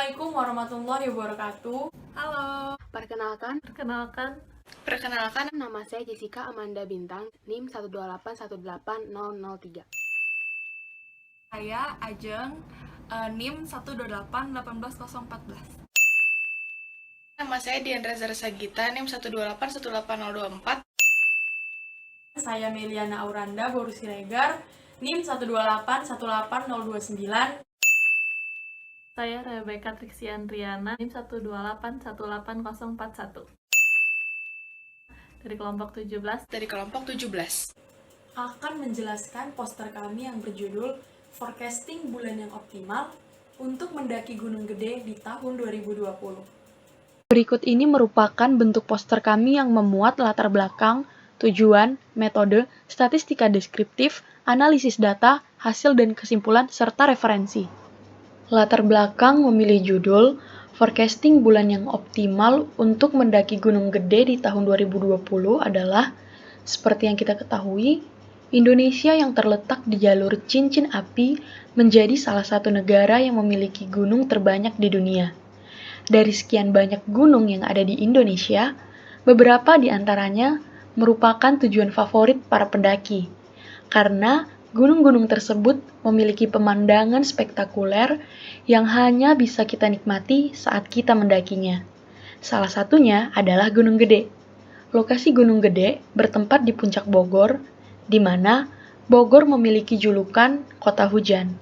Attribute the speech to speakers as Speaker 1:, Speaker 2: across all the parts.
Speaker 1: Assalamualaikum warahmatullahi wabarakatuh.
Speaker 2: Halo,
Speaker 3: Perkenalkan, nama saya Jessica Amanda Bintang, NIM 128188003.
Speaker 2: saya Ajeng, NIM 128-18014.
Speaker 4: Nama saya Dian Reza Sagita, NIM 128-18024.
Speaker 1: Saya Meliana Auranda Boru Siregar, NIM 128-18029.
Speaker 5: Saya Rebecca Trixiantriana, NIM 128-18041. Dari kelompok 17.
Speaker 1: Akan menjelaskan poster kami yang berjudul Forecasting Bulan yang Optimal untuk mendaki Gunung Gede di tahun 2020.
Speaker 6: Berikut ini merupakan bentuk poster kami yang memuat latar belakang, tujuan, metode, statistika deskriptif, analisis data, hasil dan kesimpulan, serta referensi. Latar belakang memilih judul Forecasting Bulan yang Optimal untuk mendaki Gunung Gede di tahun 2020 adalah, seperti yang kita ketahui, Indonesia yang terletak di jalur cincin api menjadi salah satu negara yang memiliki gunung terbanyak di dunia. Dari sekian banyak gunung yang ada di Indonesia, beberapa di antaranya merupakan tujuan favorit para pendaki, karena gunung-gunung tersebut memiliki pemandangan spektakuler yang hanya bisa kita nikmati saat kita mendakinya. Salah satunya adalah Gunung Gede. Lokasi Gunung Gede bertempat di puncak Bogor, di mana Bogor memiliki julukan Kota Hujan.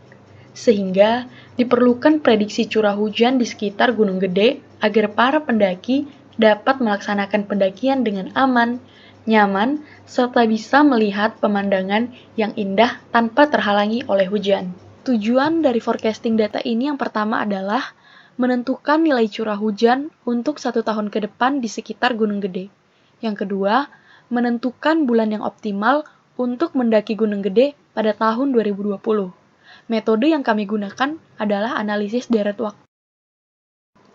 Speaker 6: Sehingga diperlukan prediksi curah hujan di sekitar Gunung Gede agar para pendaki dapat melaksanakan pendakian dengan aman, nyaman, serta bisa melihat pemandangan yang indah tanpa terhalangi oleh hujan. Tujuan dari forecasting data ini yang pertama adalah menentukan nilai curah hujan untuk 1 tahun ke depan di sekitar Gunung Gede. Yang kedua, menentukan bulan yang optimal untuk mendaki Gunung Gede pada tahun 2020. Metode yang kami gunakan adalah analisis deret waktu.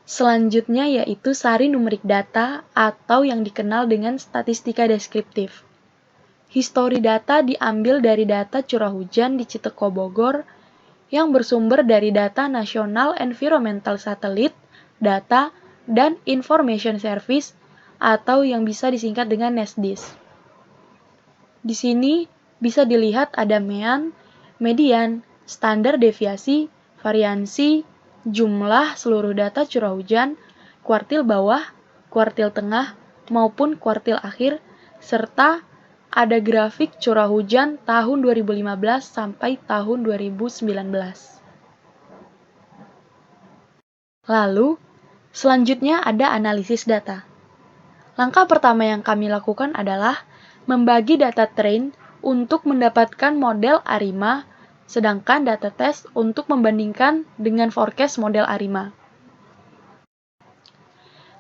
Speaker 6: Selanjutnya yaitu sari numerik data atau yang dikenal dengan statistika deskriptif. Histori data diambil dari data curah hujan di Citeko Bogor yang bersumber dari data National Environmental Satellite, Data, dan Information Service atau yang bisa disingkat dengan NESDIS. Di sini bisa dilihat ada mean, median, standar deviasi, variansi, jumlah seluruh data curah hujan, kuartil bawah, kuartil tengah, maupun kuartil akhir, serta ada grafik curah hujan tahun 2015 sampai tahun 2019. Lalu, selanjutnya ada analisis data. Langkah pertama yang kami lakukan adalah membagi data train untuk mendapatkan model ARIMA, sedangkan data test untuk membandingkan dengan forecast model ARIMA.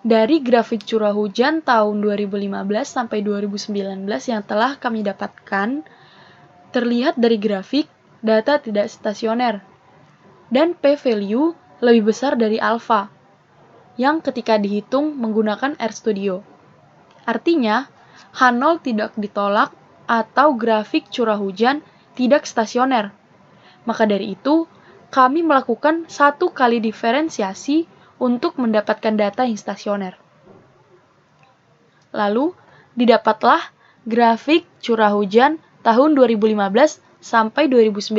Speaker 6: Dari grafik curah hujan tahun 2015 sampai 2019 yang telah kami dapatkan, terlihat dari grafik data tidak stasioner, dan p-value lebih besar dari alpha, yang ketika dihitung menggunakan RStudio. Artinya, H0 tidak ditolak atau grafik curah hujan tidak stasioner. Maka dari itu, kami melakukan 1 kali diferensiasi untuk mendapatkan data yang stasioner. Lalu, didapatlah grafik curah hujan tahun 2015 sampai 2019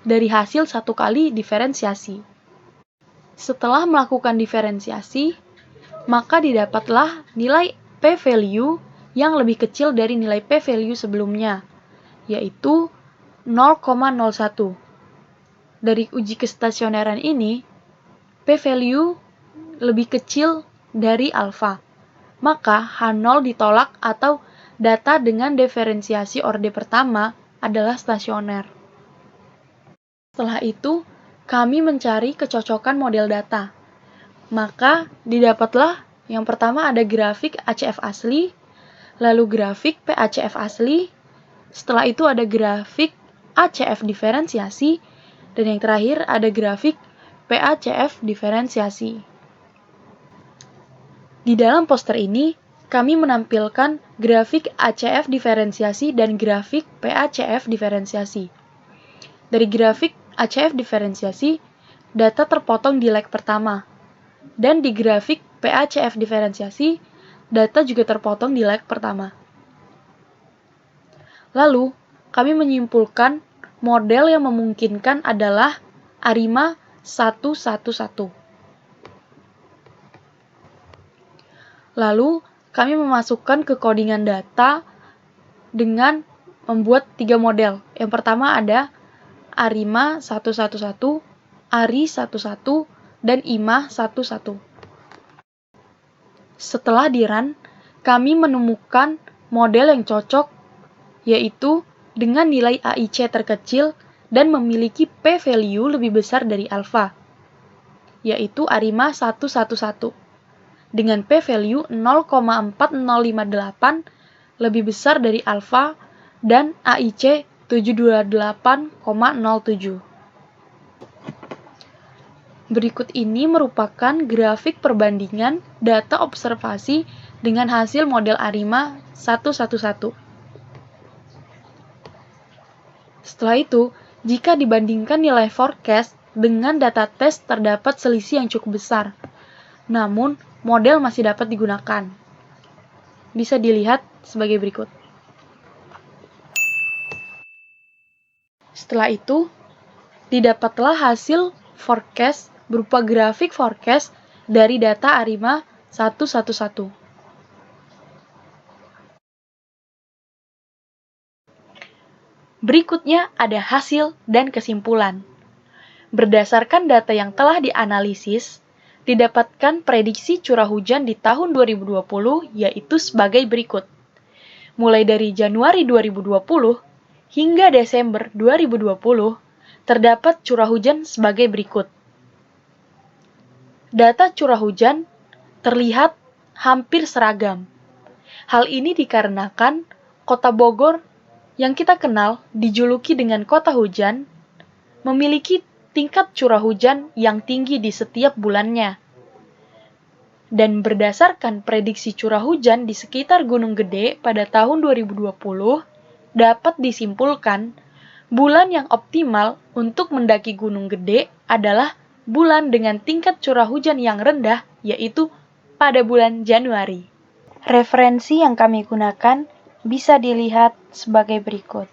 Speaker 6: dari hasil 1 kali diferensiasi. Setelah melakukan diferensiasi, maka didapatlah nilai p-value yang lebih kecil dari nilai p-value sebelumnya, yaitu 0,01. Dari uji kestasioneran ini, p-value lebih kecil dari alfa. Maka H0 ditolak atau data dengan diferensiasi orde pertama adalah stasioner. Setelah itu, kami mencari kecocokan model data. Maka didapatlah yang pertama ada grafik ACF asli, lalu grafik PACF asli, setelah itu ada grafik ACF diferensiasi, dan yang terakhir ada grafik PACF diferensiasi. Di dalam poster ini, kami menampilkan grafik ACF diferensiasi dan grafik PACF diferensiasi. Dari grafik ACF diferensiasi, data terpotong di leg pertama. Dan di grafik PACF diferensiasi, data juga terpotong di leg pertama. Lalu, kami menyimpulkan model yang memungkinkan adalah ARIMA 111. Lalu, kami memasukkan ke codingan data dengan membuat 3 model. Yang pertama ada ARIMA 111, ARI 11, dan IMA 11. Setelah di-run, kami menemukan model yang cocok, yaitu dengan nilai AIC terkecil dan memiliki p-value lebih besar dari alpha, yaitu ARIMA 111. Dengan p-value 0,4058 lebih besar dari alpha dan AIC 728,07. Berikut ini merupakan grafik perbandingan data observasi dengan hasil model ARIMA 111. Setelah itu, jika dibandingkan nilai forecast dengan data tes terdapat selisih yang cukup besar. Namun, model masih dapat digunakan. Bisa dilihat sebagai berikut. Setelah itu, didapatlah hasil forecast berupa grafik forecast dari data ARIMA 111. Berikutnya ada hasil dan kesimpulan. Berdasarkan data yang telah dianalisis, didapatkan prediksi curah hujan di tahun 2020 yaitu sebagai berikut. Mulai dari Januari 2020 hingga Desember 2020, terdapat curah hujan sebagai berikut. Data curah hujan terlihat hampir seragam. Hal ini dikarenakan Kota Bogor yang kita kenal dijuluki dengan kota hujan, memiliki tingkat curah hujan yang tinggi di setiap bulannya. Dan berdasarkan prediksi curah hujan di sekitar Gunung Gede pada tahun 2020, dapat disimpulkan bulan yang optimal untuk mendaki Gunung Gede adalah bulan dengan tingkat curah hujan yang rendah, yaitu pada bulan Januari. Referensi yang kami gunakan bisa dilihat sebagai berikut.